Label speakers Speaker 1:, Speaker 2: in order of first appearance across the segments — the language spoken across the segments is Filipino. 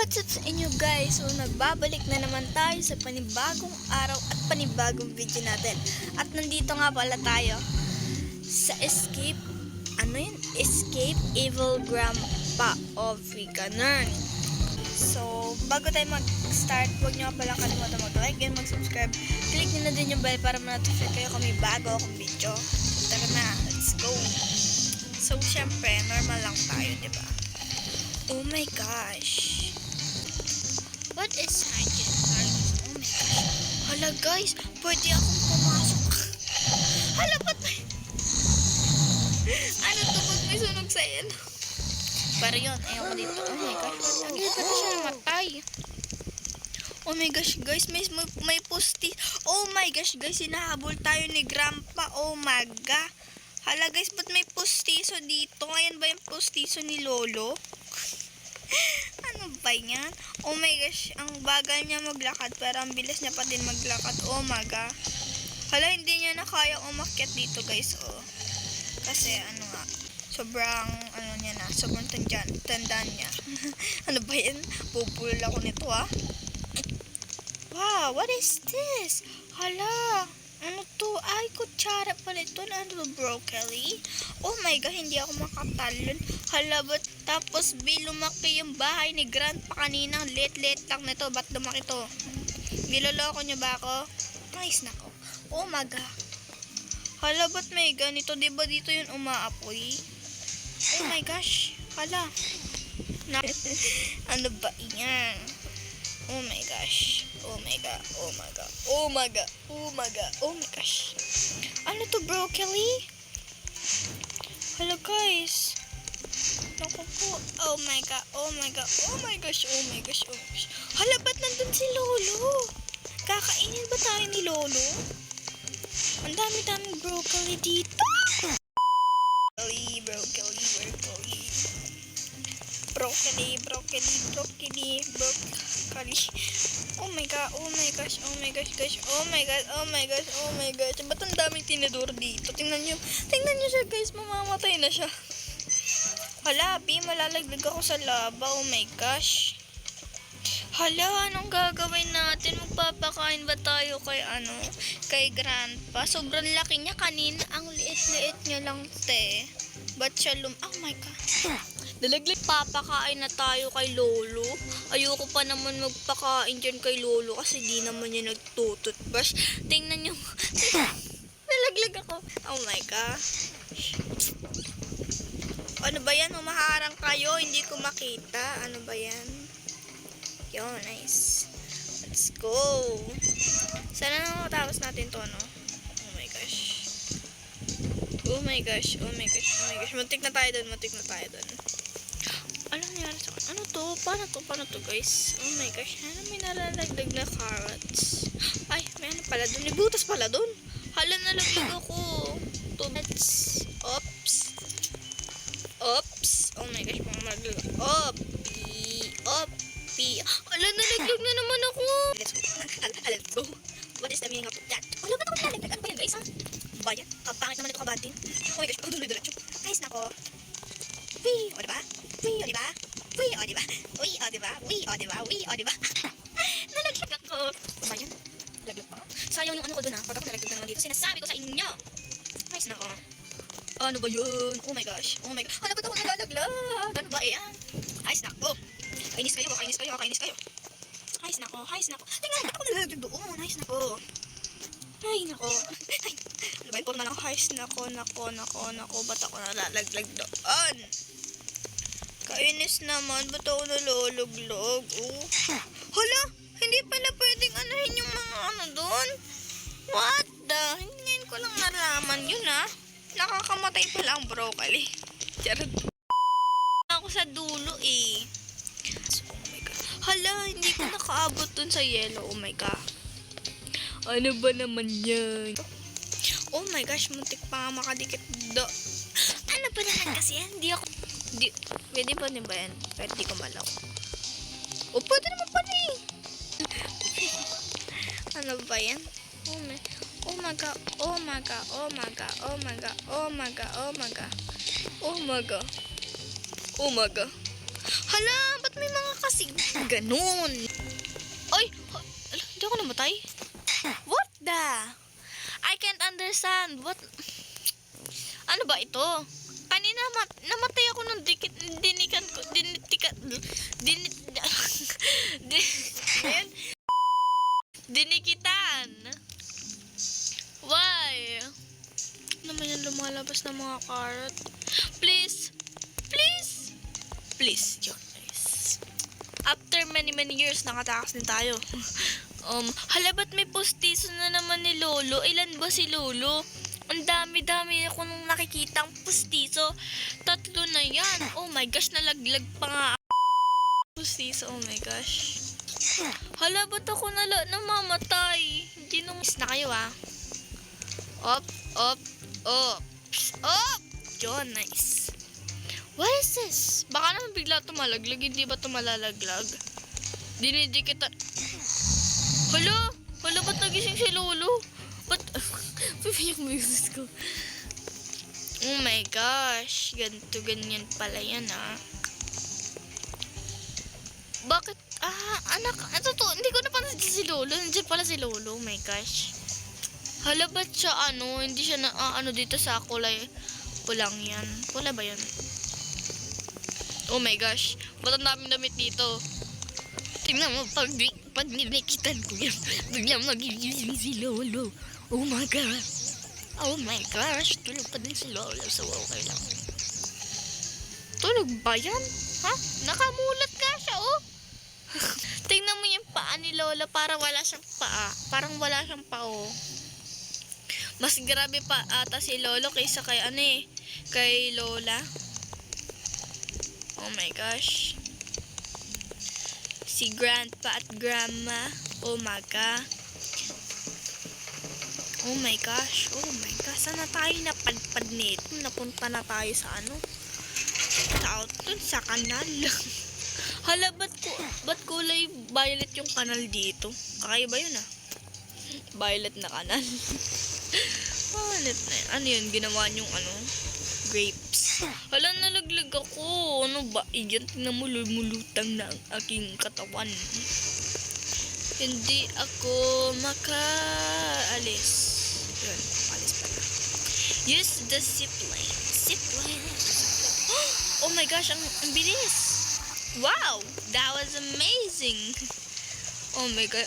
Speaker 1: What's up sa inyo guys? So nagbabalik na naman tayo sa panibagong araw at panibagong video natin. At nandito nga pala tayo sa Escape Evil Grandpa of Veganer. So bago tayo mag-start, huwag nyo palang kalimutan mag-like and mag-subscribe. Click nyo na din yung bell para ma-notify kayo kung may bago akong video. Tara na, let's go! So syempre, normal lang tayo, diba? Oh my gosh! What is hiding? Oh my gosh. Hala guys, pwede akong pumasok. Hala, ba't may... ano to? Ba't may sunog sa yan? Pero yun, ayaw ko dito. Oh my gosh, lagi pa na siya namatay. Oh my gosh guys, may pusti. Oh my gosh guys, hinahabol tayo ni Grandpa. Oh my god. Hala guys, ba't may pustiso dito? Ngayon ba yung pustiso ni Lolo? Ano ba yan? Oh my gosh, ang bagal niya maglakad pero ang bilis niya pa din maglakad. Oh my god. Hala, hindi niya na kaya umakyat dito guys. Oh. Kasi ano nga, sobrang ano niya na, sobrang tandaan niya. Ano ba yan? Bubulol ako nito ah. Wow, what is this? Hala, ano to? Ay, kutsara pala ito. Ano to, broccoli? Oh my god, hindi ako makatalon. Hala, ba't tapos lumaki yung bahay ni Grandpa kanina. Late lang nito. Ba't lumaki to? Niloloko niyo ba ako? Nice na ko. Oh my god. Hala, ba't may ganito? Diba dito yung umaapoy? Oh my gosh. Hala. Ano ba yan? Oh my gosh. Oh my god. Oh my god. Oh my god. Oh my god. Oh my gosh. Ano to, broccoli? Hala guys. Naku po. Oh my god. Oh my god. Oh my gosh. Oh my gosh. Oh my gosh. Hala, ba't nandun si Lolo? Kakainin ba tayo ni Lolo? Ang dami-daming broccoli dito. Broccoli. Oh my god. Oh my gosh. Oh my gosh, guys. Oh my god. Oh my gosh. Oh my gosh. Ba't ang daming tinidor dito? Tingnan nyo siya guys. Mamamatay na siya. Hala, malalaglag ako sa laba. Oh my gosh. Hala, anong gagawin natin? Magpapakain ba tayo kay Grandpa? Sobrang laki niya kanina. Ang liit-liit niya lang, te. Ba't siya oh my god. Dalaglag, papakain na tayo kay Lolo. Ayoko pa naman magpakain dyan kay Lolo kasi di naman niya nagtututbrush. Tingnan niyo. Nalaglag ako. Oh my god. Ano ba yan? Humaharang kayo. Hindi ko makita. Ano ba yan? Yo, nice. Let's go. Sana na matapos natin to, no? Oh my gosh. Oh my gosh. Oh my gosh. Oh my gosh. Muntik na tayo dun. Ano nangyari sa ano to? Paano to guys? Oh my gosh. Ano may nalalagdag na carrots? Ay, may ano pala dun. May butas pala dun. Hala, nalaglag ako. Oops. Oh my gosh. Mga malaglag. Hala, nalaglag na naman ako. Let's go. What is the meaning of that? Wala ba ito nalagdag? Ano ba yan guys? Ha? Bayan. Kapangit naman ito kabatin. Oh my gosh. Pagduloy-duloy. Guys, nako. Wee, o diba? Nalaglag ako. Ba yan? Nalaglag pa? Sayang yung ano ko dun ha. Pag ako nalaglag naman dito, sinasabi ko sa inyo. Nice na ko. Ano ba yun? Oh my gosh. Ano ba ito ako nalalaglag? Ano ba yan? Ayos na ko. Kainis kayo. Ayos na ko. Tingnan na ako nalalaglag doon. Ayos na ko. Ay, nako. Ano ba yung puro na lang? Ayos na ko. Ba't ako nalalaglag doon? Kainis naman, ba't ako naluluglog? Oh. Hala, hindi pala pwedeng anahin yung mga ano doon. What the? Ngayon ko lang nalaman yun ha. Nakakamatay pala ang broccoli. Charot. Ako sa dulo eh. Oh my god. Hala, hindi ko nakaabot dun sa yellow. Oh my god. Ano ba naman yan? Oh my gosh, muntik pa nga makadikit do. Ano ba naman kasi yan? Pwede ba ba yan? Kahit di ko malaw. O, pwede naman pala eh. Ano ba yan? Oh my god. Hala, ba't may mga kasi ganun? Ay, ala, hindi ako namatay. What the? I can't understand. What? Ano ba ito? Kanina namatay ako ng dinikan ko. Dinikitan. Why? Ano naman yung lumalabas ng mga carrot? Please. Please. Please, yun guys. After many years, nakatakas din tayo. Hala, ba't may postiso na naman ni Lolo? Ilan ba si Lolo? Ang dami ako nung nakikitang postiso. 3 na yan. Oh my gosh, nalaglag pa nga ako. Postiso, oh my gosh. Hala, ba't ako namamatay? Hindi nung miss na kayo Up. Yun, nice. What is this? Baka naman bigla tumalaglag. Hindi ba tumalalaglag? Dinidikita. Hala, ba't nagising si Lolo? Ba't? Pipiyak mo yung sis ko. Oh my gosh. Ganyan pala yan Bakit? Anak. Ito to. Hindi ko napansin si Lolo. Nandiyan pala si Lolo. Oh my gosh. Hala, ba't siya hindi siya dito sa kulay pulang yan. Kulay ba yan? Oh my gosh. Ba't ang daming damit dito? Tingnan mo, pag ninikitan ko yan, biglang magigising si Lolo. Oh my God. Oh my gosh. Tulog pa din si Lolo. So, okay lang. Tulog ba yan? Nakamulat ka siya, Tingnan mo yung paa ni Lola. Parang wala siyang paa. Mas grabe pa ata si Lolo kaysa kay Lola. Oh my gosh. Si Grandpa at Grandma. Oh my God. Oh my gosh. Saan na tayo napadpad nito? Napunta na tayo sa sa kanal. Hala, ba't kulay violet yung kanal dito? Kakaiba yun Violet na kanal. Violet na yun. Ano yun? Ginawa yung grapes. Hala, nalaglag ako. Ano ba? Iyan, tingnan mo, lumulutang na ang aking katawan. Hindi ako makaalis. Yun, alis pala. Use the zip line. Oh my gosh, ang bilis. Wow, that was amazing. Oh my god.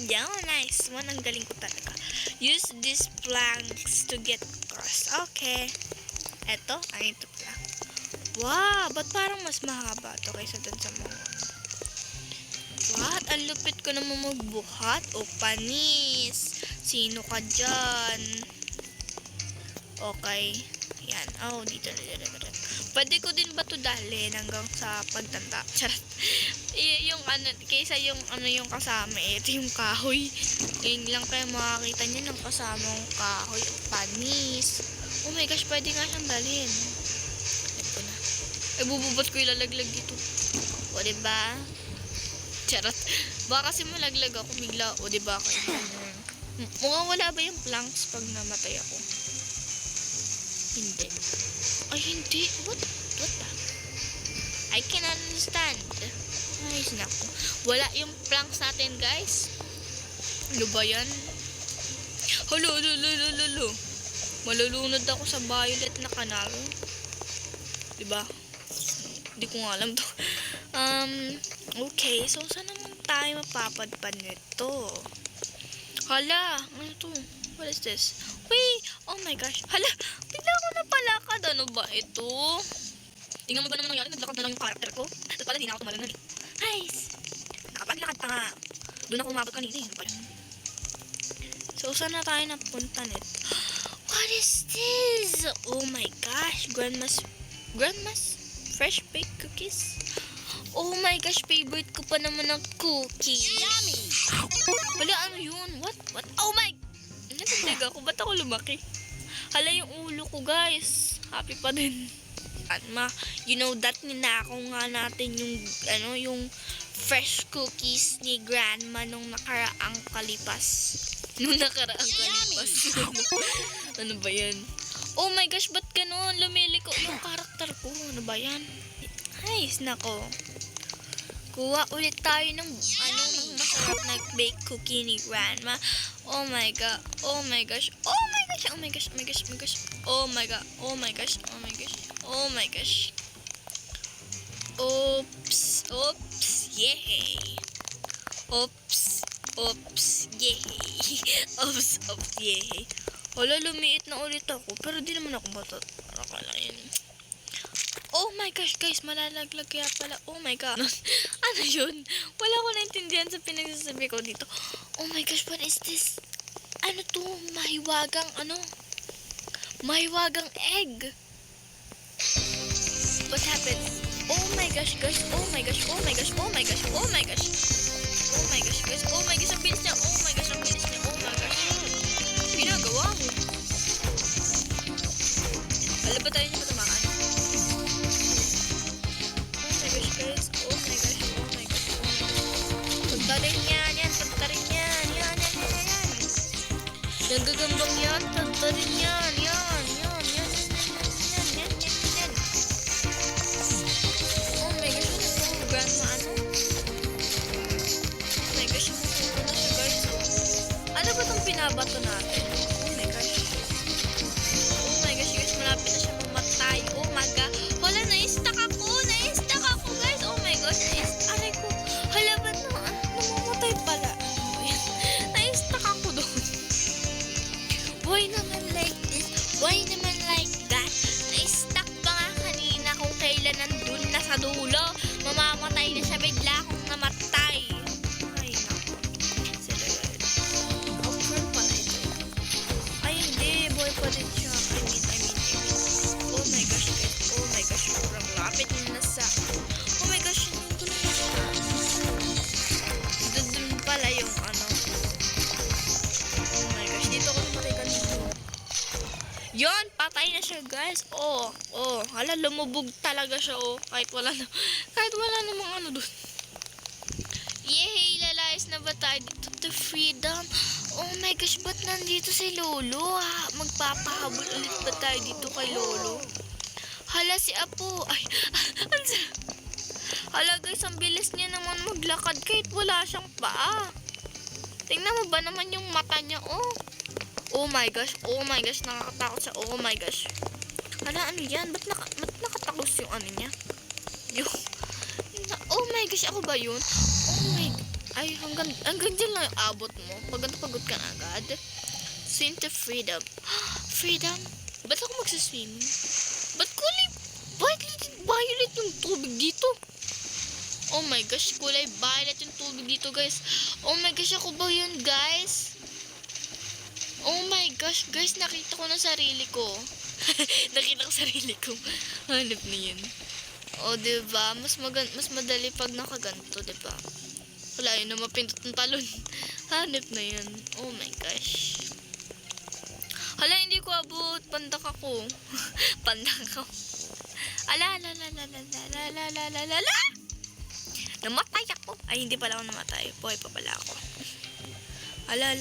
Speaker 1: Yeah, nice. Ang galing ko talaga. Use these planks to get across. Okay. Ito pala. Wow, ba't parang mas mahaba to kaysa dun sa mga. What? Ang lupit ko naman magbuhat. Panis. Sino ka dyan? Okay. Yan. Dito. Pwede ko din ba to dalhin hanggang sa pagtanda? Charot. Yung kaysa yung yung kasama. Ito yung kahoy. Ngayon lang kayo makakita nyo ng kasamang kahoy. Panis. Oh my gosh, pwede nga siyang dalhin. Ito na. Bububot ko ilalaglag dito. O, diba? Charot. Baka kasi malaglag ako bigla. O, diba? Mukhang wala ba yung planks pag namatay ako? Hindi. Ay, hindi. What the? I can understand. Ay, naku. Wala yung planks natin, guys. Ano ba yan? Halo. Malulunod ako sa violet na kanal. Diba? Hindi ko nga alam to. Okay. So, saan naman tayo mapapadpad nito? Hala. Ano to? What is this? Wait! Oh my gosh. Hala! Bigla ako napalakad. Ano ba ito? Tingnan mo ba naman nangyari? Naglakad na lang yung character ko. Tapos pala di na ako tumalunod. Nice! Nakapaglakad pa nga. Doon ako umabot kanina. Ano ba yun? So, saan na tayo napunta nito? What is this? Oh my gosh. Grandma's fresh baked cookies. Oh my gosh. Favorite ko pa naman ng cookies. Yummy! Wala, ano yun? What? Oh my Nabiglag ako. Ba't ako lumaki? Hala yung ulo ko, guys. Happy pa din. That ninakaw nga natin yung fresh cookies ni Grandma nung nakaraang kalipas. Ano ba yan? Oh my gosh, ba't ganun? Lumiliko yung karakter ko. Ano ba yan? Ay, nako. Kuha ulit tayo ng ng masarap na baked cookie ni Grandma. Oh my god. Oh my gosh. Oh my gosh. Oh my gosh. Oh my gosh. Oh my gosh. Oh my god. Oh my gosh. Oh my gosh. Oh my gosh. Oops. Oops. Yay. Oops. Oops. Yay. Oops. Oops. Yay. Wala, lumiit na ulit ako. Pero di naman ako matatakalan. Oh my gosh, guys, malalaglag kaya pala. Oh my god. Ano yun? Wala ko naintindihan sa pinagsasabi ko dito. Oh my gosh, what is this? Ano to? Mahiwagang Mahiwagang egg. What happened? Oh my gosh, guys. Oh my gosh, oh my gosh, oh my gosh, oh my gosh. Oh my gosh, guys. Oh my gosh, ang bilis niya. Oh my gosh, ang bilis niya. Oh my gosh. Ginagawa mo. Wala ba tayo niya matamaan? Guys, oh my gosh, oh my gosh, oh my gosh. Punta rin yan, punta rin yan. Yung gagambang yan, punta rin yan. Oh my gosh, Grandma, oh my gosh, matuto na siya, guys. Ano ba itong pinabato natin? Oh my gosh. Oh my gosh, guys, malapit na siya mamatay. Oh my god. Wala, na-stuck ako, guys. Oh my gosh, aray ko. Hala, ba't namamatay pala? Na-stuck ako doon. Why naman like this? Why naman like that? Na-stuck pa nga kanina kung kailan nandun na sa dulo. Mamamatay na siya, bigla akong namatay. Ay, naku. Sila guys. Upfront pala ito. Ay, hindi. Boy pa din siya. I mean. Oh my gosh, guys. Oh my gosh. Sobrang lapit na sa... Oh my gosh, hindi ko na dun pala yung Oh my gosh, dito ako namatay kanina. Yon, patay na siya, guys. Hala, lumubog talaga siya, kahit wala namang dun. Yay, lalayas na ba tayo dito to freedom? Oh my gosh, ba't nandito si Lolo? Magpapahabol ulit ba tayo dito kay Lolo? Hala, si Apo. Ay, hala, guys, ang bilis niya naman maglakad kahit wala siyang paa. Tingnan mo ba naman yung mata niya, Oh my gosh, nakakatakot siya. Oh my gosh. Hala, ano yan? Ba't nakatakos yung niya? Oh my gosh, ako ba yun? Oh my, ay, hanggang dyan lang yung abot mo. Pagod ka na agad. Swim to freedom. Freedom? Ba't ako magsaswim? Ba't violet yung tubig dito? Oh my gosh, kulay violet yung tubig dito, guys. Oh my gosh, ako ba yun, guys? Oh my gosh, guys, nakita ko na sarili ko. Nakita ko sarili ko. Hanap na yun. Oh, diba? Mas madali pag nakaganto, diba? Wala yun na mapindot ng talon. Hanap na yun. Oh my gosh. Hala, hindi ko abot. Pandak ako. Pandak ako. Ala. Namatay ako. Ay, hindi pala ako namatay. Buhay pa pala ako. Ala.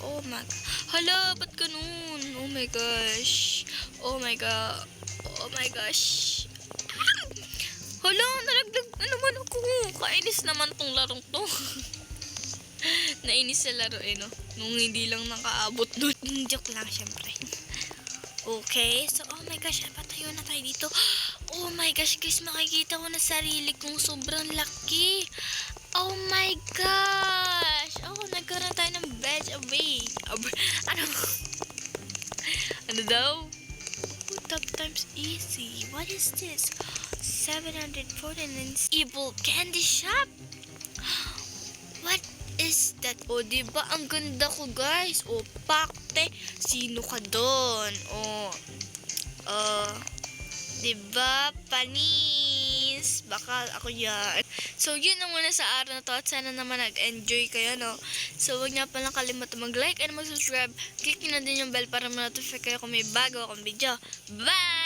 Speaker 1: Oh my god. Hala, ba't ganun? Oh my gosh. Oh my god. Oh my gosh. Hala, nalaglag na naman ako. Kainis naman tong larong to. Nainis sa laro no? Nung hindi lang nakaabot doon. Joke lang, syempre. Okay, so oh my gosh, patayo na tayo dito. Oh my gosh, guys, makikita ko na sarili kong sobrang laki. Oh my gosh. Oh, nagkaroon tayo ng badge away. Ano daw? Top times easy. What is this? 749 evil candy shop. What is that? Oh, diba? Ang ganda ko, guys. Oh, pakte. Sino ka doon? Oh, diba? Panis. Baka ako yan. So, yun na muna sa araw na to. At sana naman nag-enjoy kayo, no? So, huwag niya palang kalimutan mag-like and mag-subscribe. Click nyo na din yung bell para ma-notify kayo kung may bago akong video. Bye!